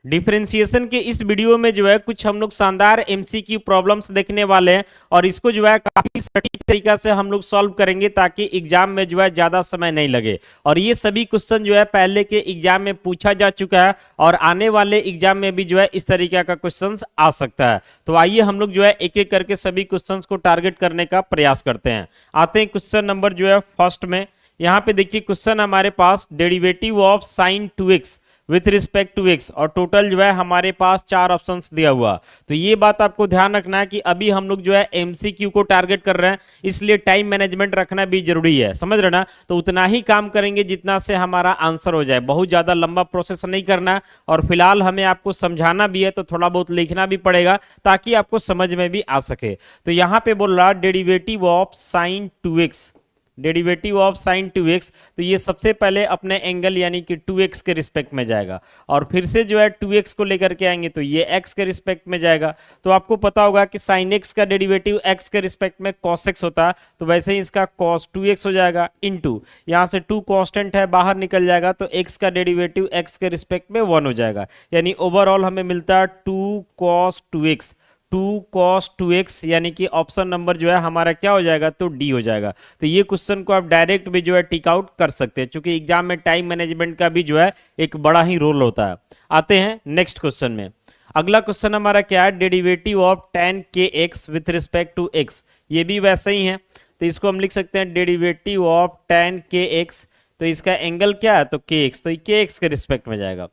Differentiation के इस video में जो है कुछ हम लोग शानदार एमसीक्यू प्रॉब्लम्स देखने वाले हैं और इसको जो है काफी सटीक तरीका से हम लोग सॉल्व करेंगे ताकि एग्जाम में जो है ज्यादा समय नहीं लगे। और ये सभी क्वेश्चन जो है पहले के एग्जाम में पूछा जा चुका है और आने वाले एग्जाम में भी जो है इस तरीके का क्वेश्चन आ सकता है। तो आइए हम लोग जो है एक एक करके सभी क्वेश्चन को टारगेट करने का प्रयास करते हैं। आते हैं क्वेश्चन नंबर जो है फर्स्ट में। यहाँ पे देखिए क्वेश्चन हमारे पास derivative of sine 2x with respect to x और टोटल जो है हमारे पास 4 ऑप्शंस दिया हुआ। तो ये बात आपको ध्यान रखना है कि अभी हम लोग जो है एमसीक्यू को टारगेट कर रहे हैं, इसलिए टाइम मैनेजमेंट रखना भी जरूरी है, समझ रहे ना। तो उतना ही काम करेंगे जितना से हमारा आंसर हो जाए, बहुत ज्यादा लंबा प्रोसेस नहीं करना। और फिलहाल हमें आपको समझाना भी है तो थोड़ा बहुत लिखना भी पड़ेगा ताकि आपको समझ में भी आ सके। तो यहाँ पे बोल रहा derivative of sine 2x, derivative of sine 2x। तो ये सबसे पहले अपने एंगल यानी कि 2x के रिस्पेक्ट में जाएगा और फिर से जो है 2x को लेकर के आएंगे तो ये x के रिस्पेक्ट में जाएगा। तो आपको पता होगा कि साइन x का डेरिवेटिव x के रिस्पेक्ट में cos x होता है, तो वैसे ही इसका cos 2x हो जाएगा इनटू यहाँ से 2 कांस्टेंट है बाहर निकल जाएगा तो x का डेरिवेटिव x के रिस्पेक्ट में 1 हो जाएगा। यानी ओवरऑल हमें मिलता है 2 cos 2x, 2 cos 2x, यानी कि ऑप्शन नंबर जो है हमारा क्या हो जाएगा तो डी हो जाएगा। तो ये क्वेश्चन को आप डायरेक्ट भी जो है टिक आउट कर सकते हैं क्योंकि एग्जाम में टाइम मैनेजमेंट का भी जो है एक बड़ा ही रोल होता है। आते हैं नेक्स्ट क्वेश्चन में। अगला क्वेश्चन हमारा क्या है, derivative of tan kx with respect to x। ये भी वैसे ही है तो इसको हम लिख सकते हैं डेरिवेटिव ऑफ tan kx। तो इसका एंगल क्या है तो kx, तो ये kx के रिस्पेक्ट में जाएगा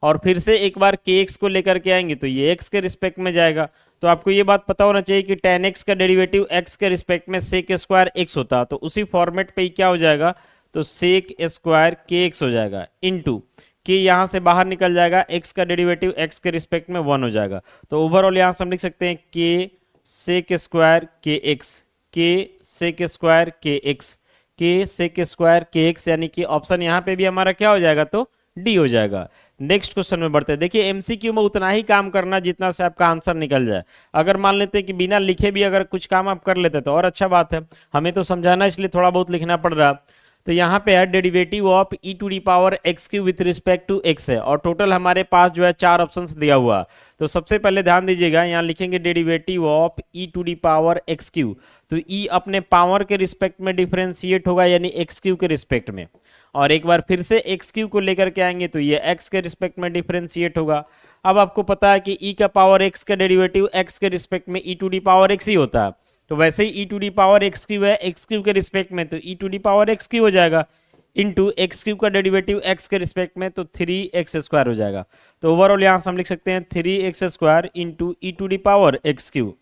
और फिर से एक बार kx को लेकर के आएंगे तो ये x के रिस्पेक्ट में जाएगा। तो आपको ये बात पता होना चाहिए कि tan x का डेरिवेटिव x के रिस्पेक्ट में sec स्क्वायर x होता, तो उसी फॉर्मेट पे ही क्या हो जाएगा तो sec स्क्वायर kx हो जाएगा इनटू k यहाँ से बाहर निकल जाएगा, x का डेरिवेटिव x के रिस्पेक्ट में 1 हो जाएगा। तो ओवरऑल यहाँ से हम लिख सकते हैं k sec square kx, k sec square kx, k sec square kx, यानी कि ऑप्शन यहाँ पे भी हमारा क्या हो जाएगा तो डी हो जाएगा। नेक्स्ट क्वेश्चन में बढ़ते हैं। देखिए एमसीक्यू में उतना ही काम करना जितना से आपका आंसर निकल जाए। अगर मान लेते हैं कि बिना लिखे भी अगर कुछ काम आप कर लेते तो और अच्छा बात है, हमें तो समझाना इसलिए थोड़ा बहुत लिखना पड़ रहा। तो यहाँ पे है derivative of e to the power x cube with respect to x है और टोटल हमारे पास जो है 4 ऑप्शंस दिया हुआ। तो सबसे पहले ध्यान दीजिएगा, यहाँ लिखेंगे derivative of e to the power x cube. तो e अपने पावर के रिस्पेक्ट में डिफरेंशिएट होगा यानी एक्स क्यू के रिस्पेक्ट में, और एक बार फिर से एक्स क्यू को लेकर के आएंगे तो ये x के रिस्पेक्ट में डिफरेंशिएट होगा। अब आपको पता है कि e का पावर x का डेरिवेटिव x के रिस्पेक्ट में e to the power x ही होता है, तो वैसे ही e to the power x cube है एक्स क्यू के रिस्पेक्ट में तो e to the power x cube हो जाएगा इनटू एक्स क्यू का डेरिवेटिव x के रिस्पेक्ट में तो 3x स्क्वायर हो जाएगा। तो ओवरऑल यहाँ से हम लिख सकते हैं 3x square into e to the power x q.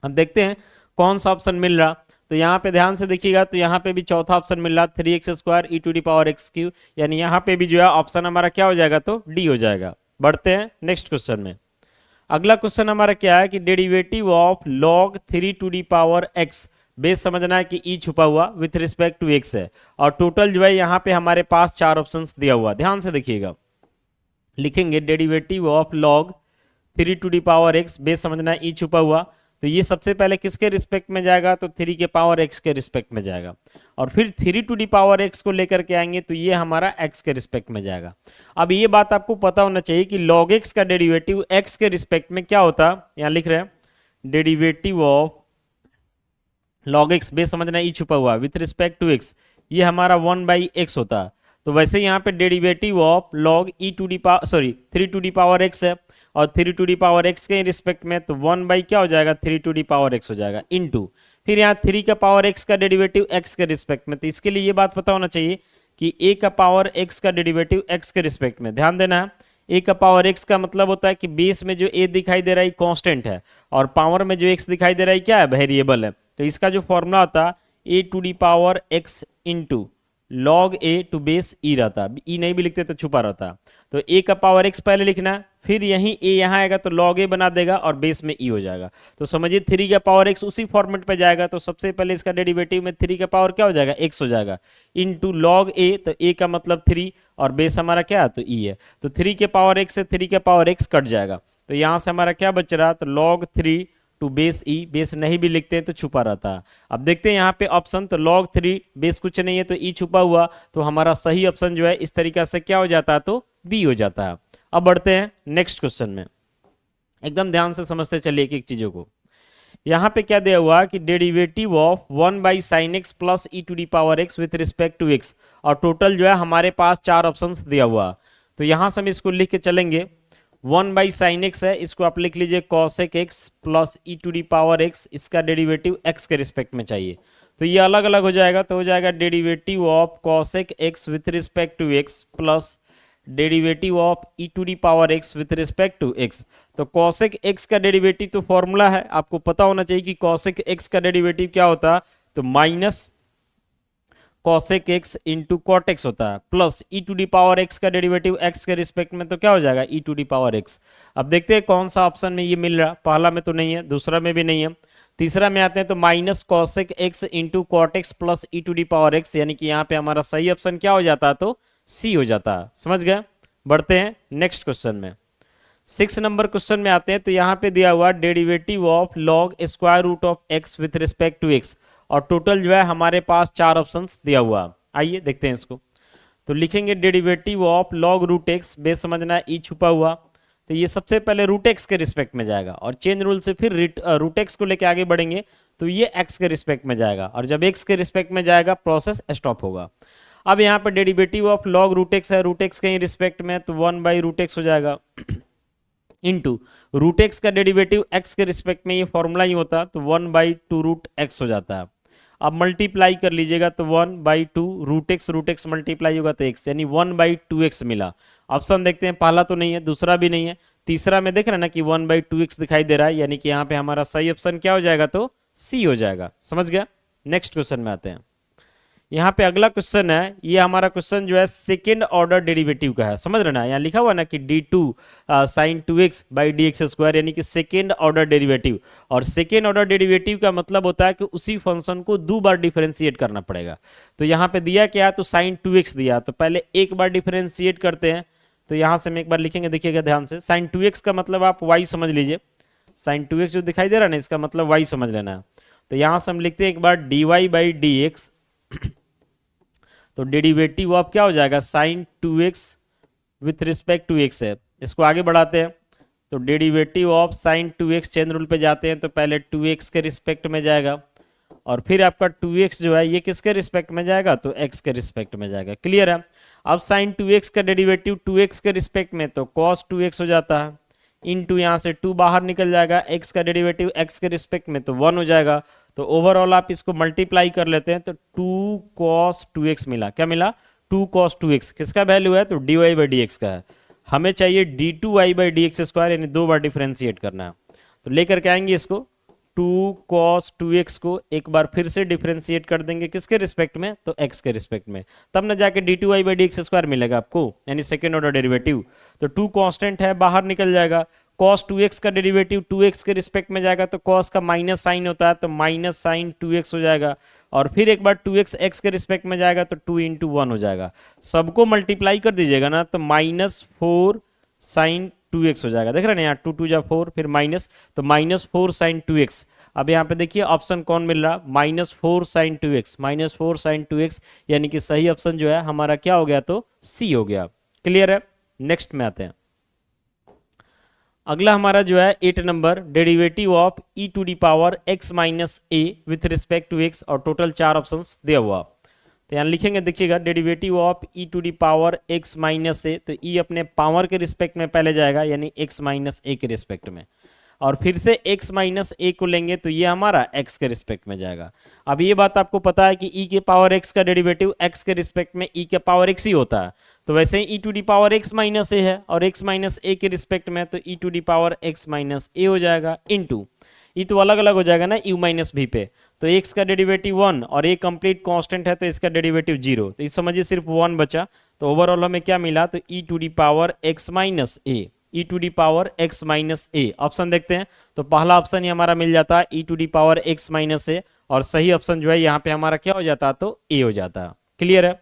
अब देखते हैं कौन सा ऑप्शन मिल रहा। तो यहाँ पे ध्यान से देखिएगा तो यहाँ पे भी चौथा ऑप्शन मिल रहा 3x square e to the power x q, यानी यहाँ पे भी जो है ऑप्शन हमारा क्या हो जाएगा तो डी हो जाएगा। बढ़ते हैं नेक्स्ट क्वेश्चन में। अगला क्वेश्चन हमारा क्या है कि derivative of log 3 to the power x, base समझना है कि e छुपा हुआ विथ रिस्पेक्ट टू x है और टोटल जो है यहाँ पे हमारे पास 4 ऑप्शंस दिया हुआ। ध्यान से देखिएगा, लिखेंगे derivative of log 3 to the power x, base समझना है e छुपा हुआ। तो ये सबसे पहले किसके रिस्पेक्ट में जाएगा तो 3 के पावर x के रिस्पेक्ट में जाएगा और फिर 3 टू दी पावर x को लेकर के आएंगे तो ये हमारा x के रिस्पेक्ट में जाएगा। अब ये बात आपको पता होना चाहिए कि log x का डेरिवेटिव x के रिस्पेक्ट में क्या होता है। यहाँ लिख रहे हैं derivative of log x, base समझना e छुपा हुआ विथ रिस्पेक्ट टू x, ये हमारा 1/x होता है। तो वैसे यहाँ पे derivative of log e to the power 3 to the power x है और 3 टू दी पावर x के रिस्पेक्ट में तो 1 बाई क्या हो जाएगा 3 टू दी पावर x हो जाएगा इनटू फिर यहाँ 3 का पावर x का डेरिवेटिव x के रिस्पेक्ट में। तो इसके लिए ये बात पता होना चाहिए कि a का पावर x का डेरिवेटिव x के रिस्पेक्ट में। ध्यान देना है, a का पावर x का मतलब होता है कि बेस में जो a दिखाई दे रहा है कांस्टेंट है और पावर में जो x दिखाई दे रहा है क्या है वेरिएबल है। तो इसका जो फॉर्मूला होता है a to the power x into log a to base e रहता, e नहीं भी लिखते तो छुपा रहता। तो a का पावर x पहले लिखना है, फिर यहीं a यहाँ आएगा तो log a बना देगा और बेस में e हो जाएगा। तो समझिए 3 का पावर x उसी फॉर्मेट पे जाएगा तो सबसे पहले इसका डेरिवेटिव में 3 का पावर क्या हो जाएगा x हो जाएगा इनटू log a, तो a का मतलब 3 और बेस हमारा क्या है तो e है। तो 3 के पावर x से 3 के पावर x कट जाएगा तो यहाँ से हमारा क्या बच रहा तो log 3 to base e, base नहीं भी लिखते हैं तो छुपा रहता है। अब देखते हैं यहाँ पे ऑप्शन, तो log 3 बेस कुछ नहीं है तो e छुपा हुआ, तो हमारा सही ऑप्शन जो है इस तरीका से क्या हो जाता है तो बी हो जाता है। अब बढ़ते हैं नेक्स्ट क्वेश्चन में, एकदम ध्यान से समझते चलिए एक एक चीजों को। यहाँ पे क्या दिया हुआ कि derivative of 1 by sine x plus e to the power x with respect to x, और टोटल जो है हमारे पास 4 ऑप्शंस दिया हुआ। तो यहाँ से हम इसको लिख के चलेंगे, 1 बाई साइन एक्स है, इसको आप लिख लीजिए cosec x plus e to the power x, इसका डेरिवेटिव एक्स के रिस्पेक्ट में चाहिए। तो ये अलग अलग हो जाएगा, तो हो जाएगा derivative of cosec x with respect to x plus derivative of e to the power x with respect to x. तो कॉसेक एक्स का डेरिवेटिव तो फॉर्मूला है, आपको पता होना चाहिए कि कॉसेक एक्स का डेरिवेटिव क्या होता है, तो minus cosec x into cot x होता है, plus e to the power x का डेरिवेटिव एक्स के रिस्पेक्ट में तो क्या हो जाएगा e to the power x. अब देखते हैं कौन सा ऑप्शन में ये मिल रहा, पहला में तो नहीं है, दूसरा में भी नहीं है, तीसरा में आते हैं तो minus cosec x into cot x plus e to the power x, यानी कि यहाँ पे हमारा सही ऑप्शन क्या हो जाता है, तो सी हो जाता है। समझ गए। बढ़ते हैं नेक्स्ट क्वेश्चन में, 6 नंबर क्वेश्चन में आते हैं। तो यहाँ पे दिया हुआ derivative of log square root of x with respect to x, और टोटल जो है हमारे पास 4 ऑप्शंस दिया हुआ। आइए देखते हैं इसको। तो लिखेंगे derivative of log root x, base समझना ई छुपा हुआ, तो ये सबसे पहले रूट एक्स के रिस्पेक्ट में जाएगा, और चेन रूल से फिर रूट एक्स को लेके आगे बढ़ेंगे तो ये एक्स के रिस्पेक्ट में जाएगा, और जब एक्स के रिस्पेक्ट में जाएगा प्रोसेस स्टॉप होगा। अब यहाँ पर derivative of log root x है, रूट एक्स कहीं रिस्पेक्ट में, तो 1 बाई रूट एक्स हो जाएगा इंटू रूट एक्स का डेरिवेटिव एक्स के रिस्पेक्ट में ये फॉर्मूला ही होता, तो 1 बाई टू रूट एक्स हो जाता है। अब मल्टीप्लाई कर लीजिएगा तो 1 by two root x multiply होगा तो एक्स, यानी 1 बाई टू एक्स मिला। ऑप्शन देखते हैं, पहला तो नहीं है, दूसरा भी नहीं है, तीसरा में देख रहे हैं ना कि 1 बाई टू एक्स दिखाई दे रहा है, यानी कि यहाँ पे हमारा सही ऑप्शन क्या हो जाएगा, तो सी हो जाएगा। समझ गया। नेक्स्ट क्वेश्चन में आते हैं। यहाँ पे अगला क्वेश्चन है, ये हमारा क्वेश्चन जो है सेकेंड ऑर्डर डेरिवेटिव का है। समझ रहे ना, यहाँ लिखा हुआ ना कि d2 sine 2x by d x square, यानी कि सेकेंड ऑर्डर डेरिवेटिव, और सेकेंड ऑर्डर डेरिवेटिव का मतलब होता है कि उसी फंक्शन को 2 बार डिफरेंशिएट करना पड़ेगा। तो यहाँ पे दिया क्या, तो साइन 2x दिया, तो पहले एक बार डिफरेंशिएट करते हैं। तो यहाँ से हम एक बार लिखेंगे, देखिएगा ध्यान से, साइन 2x का मतलब आप y समझ लीजिए, साइन 2x जो दिखाई दे रहा है ना, इसका मतलब y समझ लेना है। तो यहाँ से हम लिखते हैं एक बार dy बाई डी एक्स, तो डेरिवेटिव ऑफ क्या हो जाएगा, sine 2x with respect to x है। इसको आगे बढ़ाते हैं, तो derivative of sine 2x, chain rule पे जाते हैं, तो पहले 2x के रिस्पेक्ट में जाएगा, और फिर आपका 2x जो है ये किसके रिस्पेक्ट में जाएगा, तो x के रिस्पेक्ट में जाएगा। क्लियर है। अब साइन 2x का डेरिवेटिव 2x के रिस्पेक्ट में, तो cos 2x हो जाता है, इनटू यहाँ से 2 बाहर निकल जाएगा, x का डेरिवेटिव x के रिस्पेक्ट में तो 1 हो जाएगा। तो ओवरऑल आप इसको मल्टीप्लाई कर लेते हैं, तो 2 cos 2x मिला। क्या मिला, 2 cos 2x, किसका वैल्यू है, तो dy बाई डी एक्स का है। हमें चाहिए d2y by d x square, यानी 2 बार डिफरेंशिएट करना है। तो लेकर के आएंगे इसको, 2 cos 2x को एक बार फिर से डिफरेंशिएट कर देंगे, किसके रिस्पेक्ट में, तो x के रिस्पेक्ट में, तब ना जाके d2y by d x square मिलेगा आपको, यानी सेकेंड ऑर्डर डेरिवेटिव। तो 2 कांस्टेंट है, बाहर निकल जाएगा, cos 2x का डेरिवेटिव 2x के रिस्पेक्ट में जाएगा, तो cos का माइनस साइन होता है, तो माइनस साइन 2x हो जाएगा, और फिर एक बार 2x x के रिस्पेक्ट में जाएगा, तो 2 इंटू 1 हो जाएगा। सबको मल्टीप्लाई कर दीजिएगा ना, तो माइनस 4 साइन 2x हो जाएगा। देख रहे हैं यहाँ 2 2 जा 4, फिर माइनस, तो माइनस 4 साइन 2x। अब यहाँ पे देखिए ऑप्शन कौन मिल रहा, minus 4 sign 2x, minus 4 sign 2x, यानी कि सही ऑप्शन जो है हमारा क्या हो गया, तो सी हो गया। क्लियर है। नेक्स्ट में आते हैं। अगला हमारा जो है 8 number, derivative of e to the power x minus a with respect to x, और टोटल 4 ऑप्शंस दिया हुआ। तो यहाँ लिखेंगे, देखिएगा derivative of e to the power x minus a, तो ई अपने पावर के रिस्पेक्ट में पहले जाएगा, यानी x माइनस ए के रिस्पेक्ट में, और फिर से x माइनस ए को लेंगे तो ये हमारा x के रिस्पेक्ट में जाएगा। अब ये बात आपको पता है कि e के पावर x का डेरिवेटिव x के रिस्पेक्ट में e के पावर x ही होता है, तो वैसे ही e to the power x minus a है, और x माइनस ए के रिस्पेक्ट में, तो e to the power x minus a हो जाएगा, इनटू ई तो अलग अलग हो जाएगा ना u माइनस v पे, तो x का डेरिवेटिव 1, और ये कंप्लीट कांस्टेंट है तो इसका डेरिवेटिव 0, तो इस समझिए सिर्फ 1 बचा। तो ओवरऑल हमें क्या मिला, तो e to the power x minus a, e to the power x minus a. Option देखते हैं, तो पहला ऑप्शन ही हमारा मिल जाता है e to the power x minus a, और सही ऑप्शन जो है यहाँ पे हमारा क्या हो जाता है, तो ए हो जाता है। क्लियर है।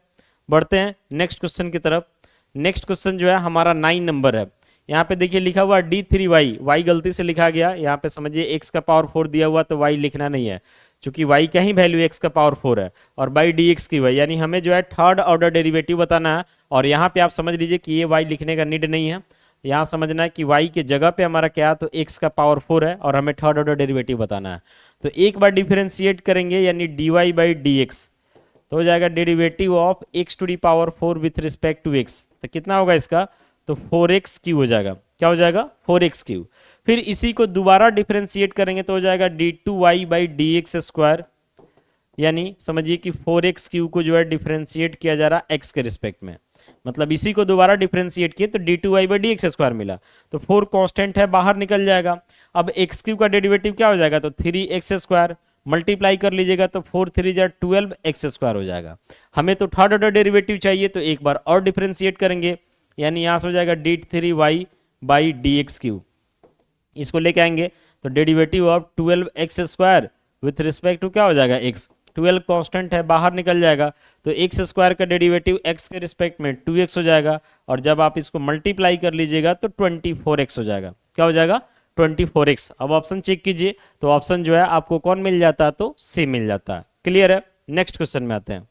बढ़ते हैं नेक्स्ट क्वेश्चन की तरफ। नेक्स्ट क्वेश्चन जो है हमारा 9 नंबर है। यहाँ पे देखिए लिखा हुआ d3y, y गलती से लिखा गया, यहाँ पे समझिए x का पावर 4 दिया हुआ, तो y लिखना नहीं है, क्योंकि y का ही वैल्यू x का पावर 4 है, और बाई डी एक्स की y, यानी हमें जो है थर्ड ऑर्डर डेरिवेटिव बताना है, और यहाँ पे आप समझ लीजिए कि ये y लिखने का नीड नहीं है। यहाँ समझना है कि y के जगह पे हमारा क्या है, तो x का पावर 4 है और हमें थर्ड ऑर्डर डेरिवेटिव बताना है। तो एक बार डिफरेंशिएट करेंगे यानी dy बाई डी एक्स, तो हो जाएगा derivative of x to the power 4 with respect to x। तो कितना होगा इसका, तो 4x क्यू हो जाएगा। क्या हो जाएगा, 4x क्यू। फिर इसी को दोबारा डिफरेंशिएट करेंगे तो हो जाएगा d2y by d x square, यानी समझिए कि 4x क्यू को जो है डिफरेंशिएट किया जा रहा है x के रिस्पेक्ट में, मतलब इसी को दोबारा डिफरेंशिएट किए तो d2y by d x square मिला। तो 4 कांस्टेंट है, बाहर निकल जाएगा। अब x क्यू का डेरिवेटिव क्या हो जाएगा, तो 3x स्क्वायर, मल्टीप्लाई कर लीजिएगा तो 4 3 जा 12x स्क्वायर हो जाएगा। हमें तो थर्ड ऑर्डर डेरिवेटिव चाहिए, तो एक बार और डिफरेंशिएट करेंगे, यानी यहाँ से हो जाएगा d3y by d x Q. इसको लेके आएंगे तो derivative of 12x square with respect to क्या हो जाएगा x, 12 कांस्टेंट है, बाहर निकल जाएगा तो x स्क्वायर का डेरिवेटिव x के रिस्पेक्ट में 2x हो जाएगा, और जब आप इसको मल्टीप्लाई कर लीजिएगा तो 24x हो जाएगा। क्या हो जाएगा, 24x। अब ऑप्शन चेक कीजिए, तो ऑप्शन जो है आपको कौन मिल जाता है, तो सी मिल जाता है। क्लियर है। नेक्स्ट क्वेश्चन में आते हैं।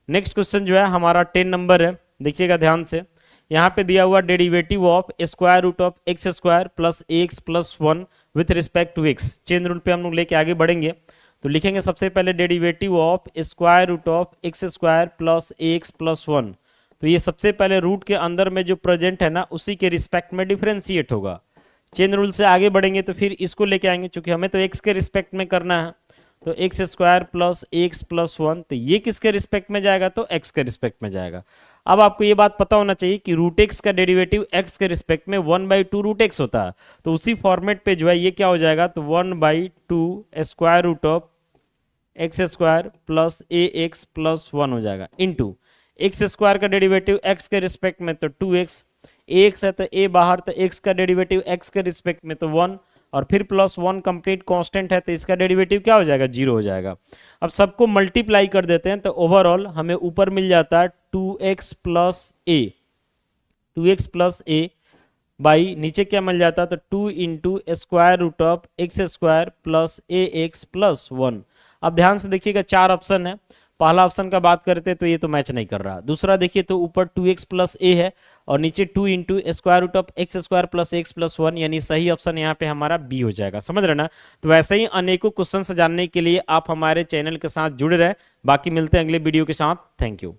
नेक्स्ट क्वेश्चन जो है हमारा 10 नंबर है, देखिएगा ध्यान से। यहाँ पे दिया हुआ derivative of square root of x square plus x plus 1 with respect to x. Chain rule पे हम लोग लेके आगे बढ़ेंगे, तो लिखेंगे सबसे पहले derivative of square root of x square plus x plus 1। तो ये सबसे पहले रूट के अंदर में जो प्रेजेंट है ना, उसी के रिस्पेक्ट में डिफरेंशिएट होगा। चेन रूल से आगे बढ़ेंगे तो फिर इसको लेके आएंगे, क्योंकि हमें तो एक्स के रिस्पेक्ट में करना है, तो x square plus x plus 1, तो ये किसके रिस्पेक्ट में जाएगा, तो एक्स के रिस्पेक्ट में जाएगा। अब आपको ये बात पता होना चाहिए कि रूट एक्स का डेरिवेटिव एक्स के रिस्पेक्ट में 1/2 रूट एक्स होता है, तो उसी फॉर्मेट पे जो है ये क्या हो जाएगा, तो 1/2 square root of x square plus a x plus 1 हो जाएगा, इनटू एक्स स्क्वायर का डेरिवेटिव एक्स के रिस्पेक्ट में तो 2x, एक्स है तो ए बाहर, तो एक्स का डेरिवेटिव एक्स के रिस्पेक्ट में तो 1, और फिर प्लस 1 कंप्लीट कांस्टेंट है तो इसका डेरिवेटिव क्या हो जाएगा, 0 हो जाएगा। अब सबको मल्टीप्लाई कर देते हैं तो ओवरऑल हमें ऊपर मिल जाता है 2x प्लस ए बाई नीचे क्या मिल जाता है, तो 2 into square root of x square plus a x plus 1। अब ध्यान से देखिएगा, 4 ऑप्शन है। पहला ऑप्शन का बात करते तो ये तो मैच नहीं कर रहा। दूसरा देखिए तो ऊपर 2x प्लस ए है और नीचे 2 into square root of x square plus x plus 1, यानी सही ऑप्शन यहाँ पे हमारा बी हो जाएगा। समझ रहे ना। तो वैसे ही अनेकों क्वेश्चन जानने के लिए आप हमारे चैनल के साथ जुड़े रहे। बाकी मिलते हैं अगले वीडियो के साथ। Thank you.